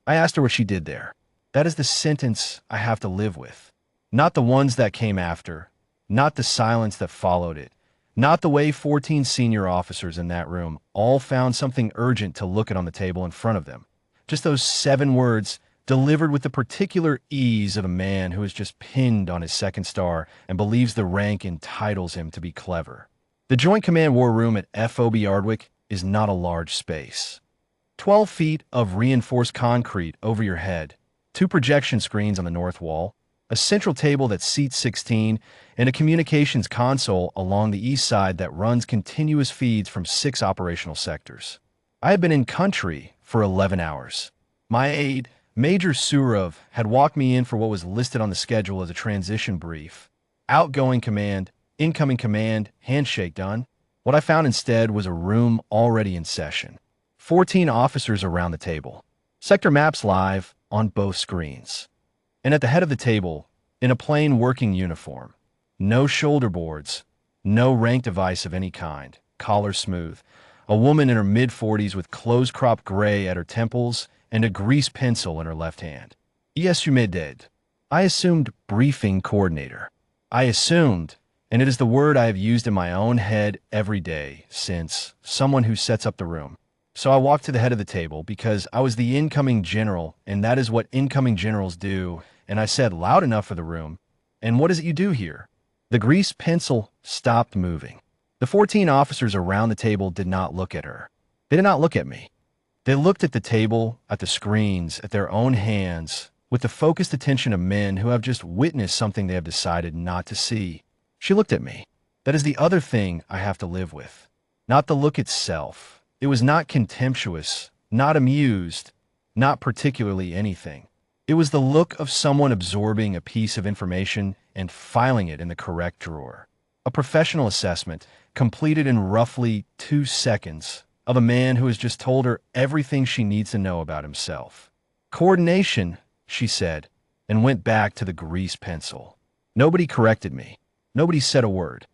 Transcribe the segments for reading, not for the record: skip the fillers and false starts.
I asked her what she did there. That is the sentence I have to live with. Not the ones that came after, not the silence that followed it, not the way 14 senior officers in that room all found something urgent to look at on the table in front of them. Just those 7 words delivered with the particular ease of a man who has just pinned on his second star and believes the rank entitles him to be clever. The Joint Command War Room at FOB Ardwick is not a large space. 12 feet of reinforced concrete over your head, 2 projection screens on the north wall, a central table that seats 16, and a communications console along the east side that runs continuous feeds from 6 operational sectors. I had been in country for 11 hours. My aide, Major Surov, had walked me in for what was listed on the schedule as a transition brief. Outgoing command, incoming command, handshake done. What I found instead was a room already in session. 14 officers around the table. Sector maps live on both screens. And at the head of the table, in a plain working uniform, no shoulder boards, no rank device of any kind, collar smooth, a woman in her mid-40s with close-cropped gray at her temples and a grease pencil in her left hand. Iesumed. I assumed briefing coordinator. I assumed, and it is the word I have used in my own head every day since, someone who sets up the room. So I walked to the head of the table because I was the incoming general, and that is what incoming generals do, and I said loud enough for the room, "And what is it you do here?" The grease pencil stopped moving. The 14 officers around the table did not look at her. They did not look at me. They looked at the table, at the screens, at their own hands, with the focused attention of men who have just witnessed something they have decided not to see. She looked at me. That is the other thing I have to live with. Not the look itself. It was not contemptuous, not amused, not particularly anything. It was the look of someone absorbing a piece of information and filing it in the correct drawer. A professional assessment, completed in roughly 2 seconds, of a man who has just told her everything she needs to know about himself. Coordination, she said, and went back to the grease pencil. Nobody corrected me. Nobody said a word.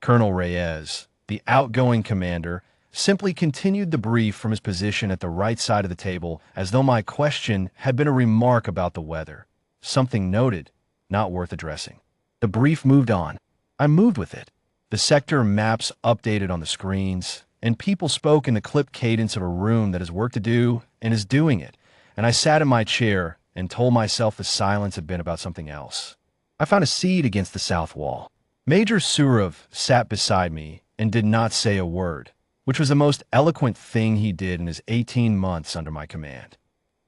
Colonel Reyes, the outgoing commander, simply continued the brief from his position at the right side of the table as though my question had been a remark about the weather. Something noted, not worth addressing. The brief moved on. I moved with it. The sector maps updated on the screens, and people spoke in the clipped cadence of a room that has work to do and is doing it, and I sat in my chair and told myself the silence had been about something else. I found a seat against the south wall. Major Surov sat beside me and did not say a word, which was the most eloquent thing he did in his 18 months under my command.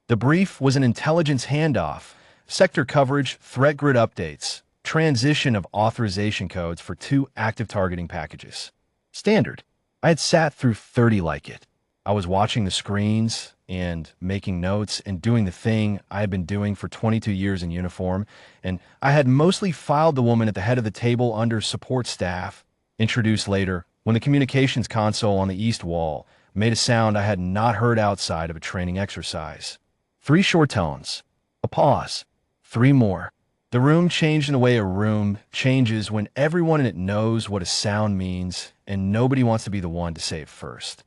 The brief was an intelligence handoff, sector coverage, threat grid updates, transition of authorization codes for 2 active targeting packages. Standard. I had sat through 30 like it. I was watching the screens and making notes and doing the thing I had been doing for 22 years in uniform, and I had mostly filed the woman at the head of the table under support staff, introduced later, when the communications console on the east wall made a sound I had not heard outside of a training exercise. 3 short tones. A pause. 3 more. The room changed in the way a room changes when everyone in it knows what a sound means and nobody wants to be the one to say it first.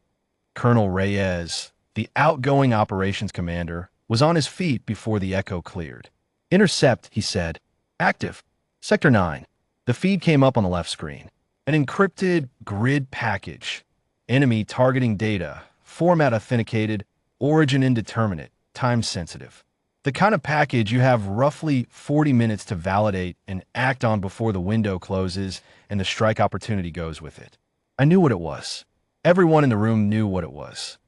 Colonel Reyes, the outgoing operations commander, was on his feet before the echo cleared. Intercept, he said. Active. Sector 9. The feed came up on the left screen. An encrypted grid package. Enemy targeting data. Format authenticated. Origin indeterminate. Time sensitive. The kind of package you have roughly 40 minutes to validate and act on before the window closes and the strike opportunity goes with it. I knew what it was. Everyone in the room knew what it was.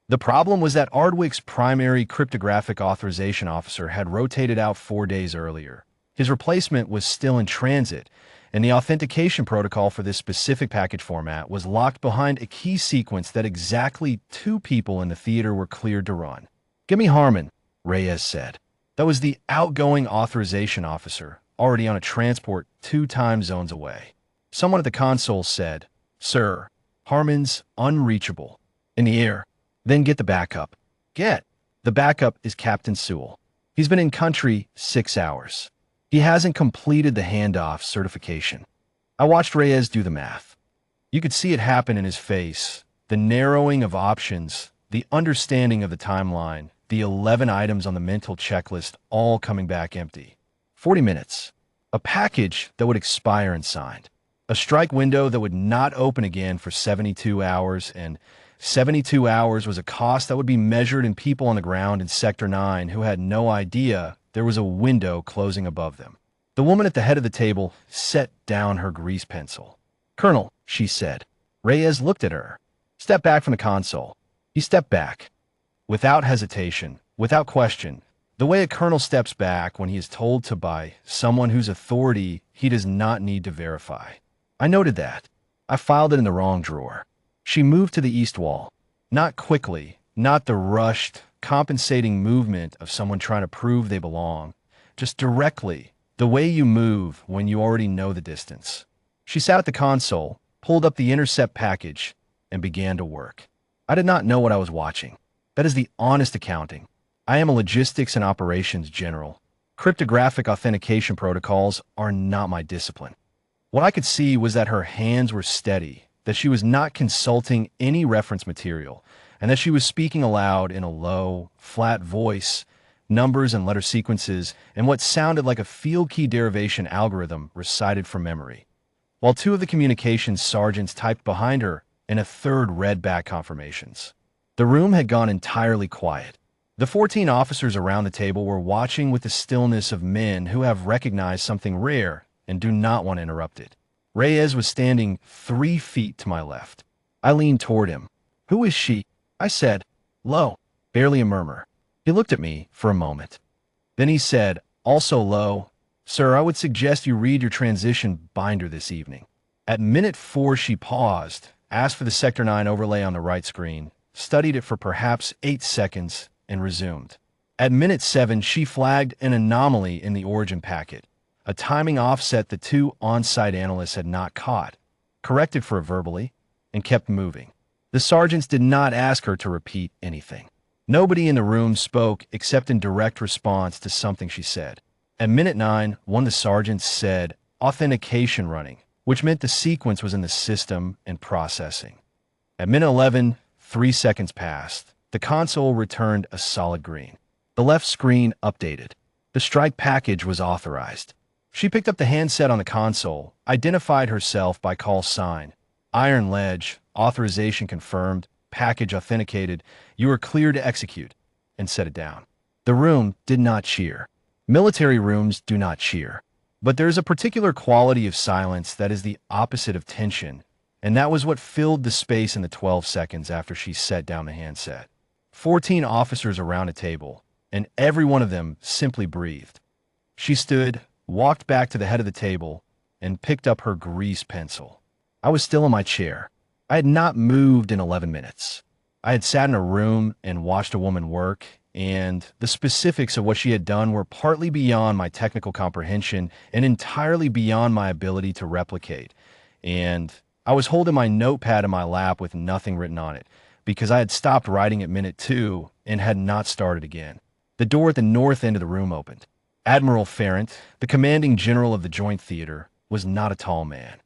The problem was that Ardwick's primary cryptographic authorization officer had rotated out 4 days earlier. His replacement was still in transit, and the authentication protocol for this specific package format was locked behind a key sequence that exactly 2 people in the theater were cleared to run. "Give me Harmon," Reyes said. That was the outgoing authorization officer, already on a transport 2 time zones away. Someone at the console said, "Sir, Harmon's unreachable." In the air. Then get the backup. Get. The backup is Captain Sewell. He's been in country 6 hours. He hasn't completed the handoff certification. I watched Reyes do the math. You could see it happen in his face, the narrowing of options, the understanding of the timeline, the 11 items on the mental checklist all coming back empty. 40 minutes. A package that would expire unsigned. A strike window that would not open again for 72 hours, and 72 hours was a cost that would be measured in people on the ground in Sector 9 who had no idea there was a window closing above them. The woman at the head of the table set down her grease pencil. "Colonel," she said. Reyes looked at her. "Step back from the console." He stepped back. Without hesitation, without question, the way a colonel steps back when he is told to by someone whose authority he does not need to verify. I noted that. I filed it in the wrong drawer. She moved to the east wall. Not quickly, not the rushed, compensating movement of someone trying to prove they belong. Just directly, the way you move when you already know the distance. She sat at the console, pulled up the intercept package, and began to work. I did not know what I was watching. That is the honest accounting. I am a logistics and operations general. Cryptographic authentication protocols are not my discipline. What I could see was that her hands were steady, that she was not consulting any reference material, and that she was speaking aloud in a low, flat voice, numbers and letter sequences, and what sounded like a field key derivation algorithm recited from memory. While two of the communications sergeants typed behind her, and a third read back confirmations. The room had gone entirely quiet. The 14 officers around the table were watching with the stillness of men who have recognized something rare and do not want to interrupt it. Reyes was standing 3 feet to my left. I leaned toward him. "Who is she?" I said, low, barely a murmur. He looked at me for a moment. Then he said, also low, "Sir, I would suggest you read your transition binder this evening." At minute 4, she paused, asked for the Sector 9 overlay on the right screen, studied it for perhaps 8 seconds, and resumed. At minute 7, she flagged an anomaly in the origin packet, a timing offset the 2 on-site analysts had not caught, corrected for it verbally, and kept moving. The sergeants did not ask her to repeat anything. Nobody in the room spoke except in direct response to something she said. At minute 9, one of the sergeants said, "Authentication running," which meant the sequence was in the system and processing. At minute 11, 3 seconds passed. The console returned a solid green. The left screen updated. The strike package was authorized. She picked up the handset on the console, identified herself by call sign. "Iron Ledge, authorization confirmed, package authenticated, you are clear to execute," and set it down. The room did not cheer. Military rooms do not cheer. But there is a particular quality of silence that is the opposite of tension, and that was what filled the space in the 12 seconds after she set down the handset. 14 officers around a table, and every one of them simply breathed. She stood, walked back to the head of the table, and picked up her grease pencil. I was still in my chair. I had not moved in 11 minutes. I had sat in a room and watched a woman work, and the specifics of what she had done were partly beyond my technical comprehension and entirely beyond my ability to replicate. And I was holding my notepad in my lap with nothing written on it, because I had stopped writing at minute 2 and had not started again. The door at the north end of the room opened. Admiral Ferrant, the commanding general of the Joint Theater, was not a tall man.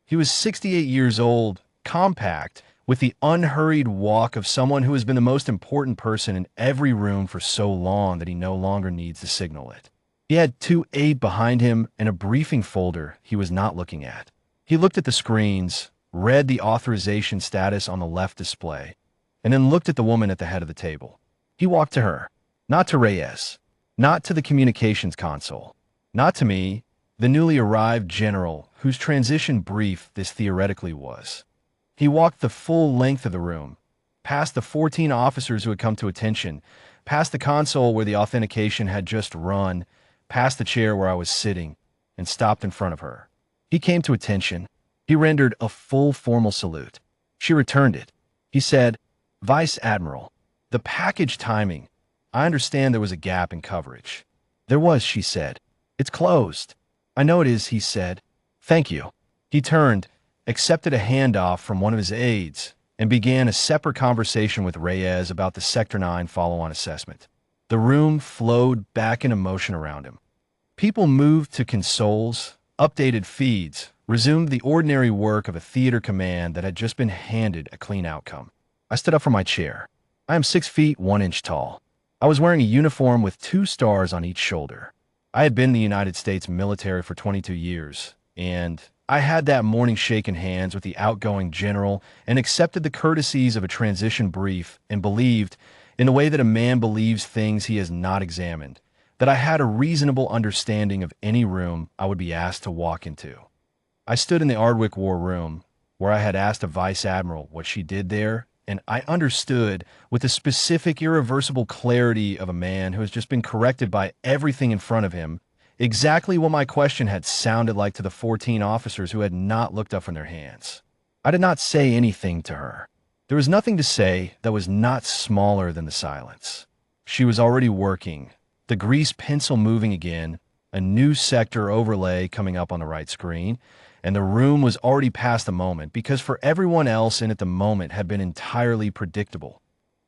He was 68 years old, compact, with the unhurried walk of someone who has been the most important person in every room for so long that he no longer needs to signal it. He had 2 aides behind him and a briefing folder he was not looking at. He looked at the screens, read the authorization status on the left display, and then looked at the woman at the head of the table. He walked to her, not to Reyes, not to the communications console, not to me, the newly arrived general whose transition brief this theoretically was. He walked the full length of the room, past the 14 officers who had come to attention, past the console where the authentication had just run, past the chair where I was sitting, and stopped in front of her. He came to attention. He rendered a full formal salute. She returned it. He said, "Vice Admiral, the package timing. I understand there was a gap in coverage." "There was," she said. "It's closed." "I know it is," he said. "Thank you." He turned, accepted a handoff from one of his aides, and began a separate conversation with Reyes about the Sector 9 follow-on assessment. The room flowed back into motion around him. People moved to consoles, updated feeds, resumed the ordinary work of a theater command that had just been handed a clean outcome. I stood up from my chair. I am 6 feet 1 inch tall. I was wearing a uniform with 2 stars on each shoulder. I had been in the United States military for 22 years, and I had that morning shaken hands with the outgoing general and accepted the courtesies of a transition brief and believed, in the way that a man believes things he has not examined, that I had a reasonable understanding of any room I would be asked to walk into. I stood in the Ardwick War Room, where I had asked a vice admiral what she did there, and I understood, with the specific, irreversible clarity of a man who has just been corrected by everything in front of him, exactly what my question had sounded like to the 14 officers who had not looked up from their hands. I did not say anything to her. There was nothing to say that was not smaller than the silence. She was already working, the grease pencil moving again, a new sector overlay coming up on the right screen, and the room was already past the moment because for everyone else in it the moment had been entirely predictable.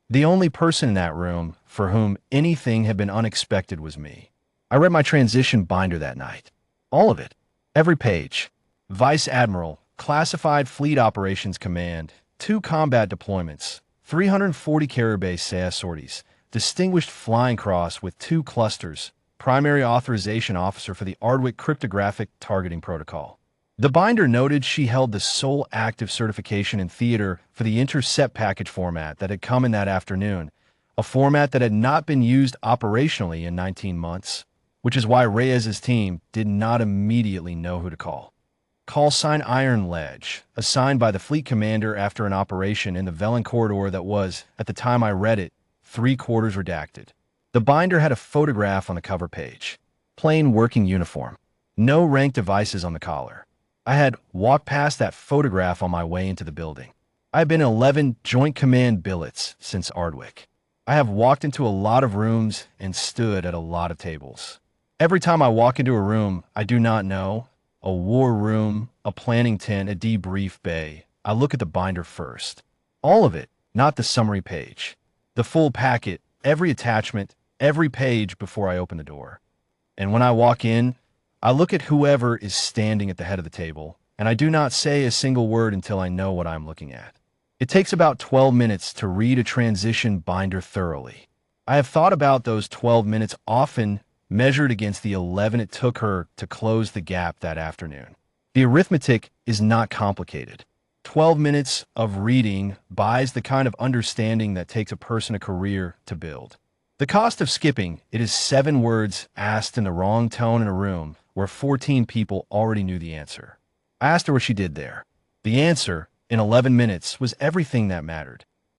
The only person in that room for whom anything had been unexpected was me. I read my transition binder that night. All of it. Every page. Vice Admiral, Classified Fleet Operations Command, 2 combat deployments, 340 carrier base SAS sorties, Distinguished Flying Cross with 2 clusters, Primary Authorization Officer for the Ardwick Cryptographic Targeting Protocol. The binder noted she held the sole active certification in theater for the intercept package format that had come in that afternoon, a format that had not been used operationally in 19 months, which is why Reyes's team did not immediately know who to call. Call sign Iron Ledge, assigned by the fleet commander after an operation in the Velen corridor that was, at the time I read it, 3/4 redacted. The binder had a photograph on the cover page. Plain working uniform. No rank devices on the collar. I had walked past that photograph on my way into the building. I had been in 11 Joint Command billets since Ardwick. I have walked into a lot of rooms and stood at a lot of tables. Every time I walk into a room I do not know, a war room, a planning tent, a debrief bay, I look at the binder first. All of it, not the summary page. The full packet, every attachment, every page before I open the door. And when I walk in, I look at whoever is standing at the head of the table, and I do not say a single word until I know what I'm looking at. It takes about 12 minutes to read a transition binder thoroughly. I have thought about those 12 minutes often measured against the 11 it took her to close the gap that afternoon. The arithmetic is not complicated. 12 minutes of reading buys the kind of understanding that takes a person a career to build. The cost of skipping it is 7 words asked in the wrong tone in a room where 14 people already knew the answer. I asked her what she did there. The answer, in 11 minutes, was everything that mattered.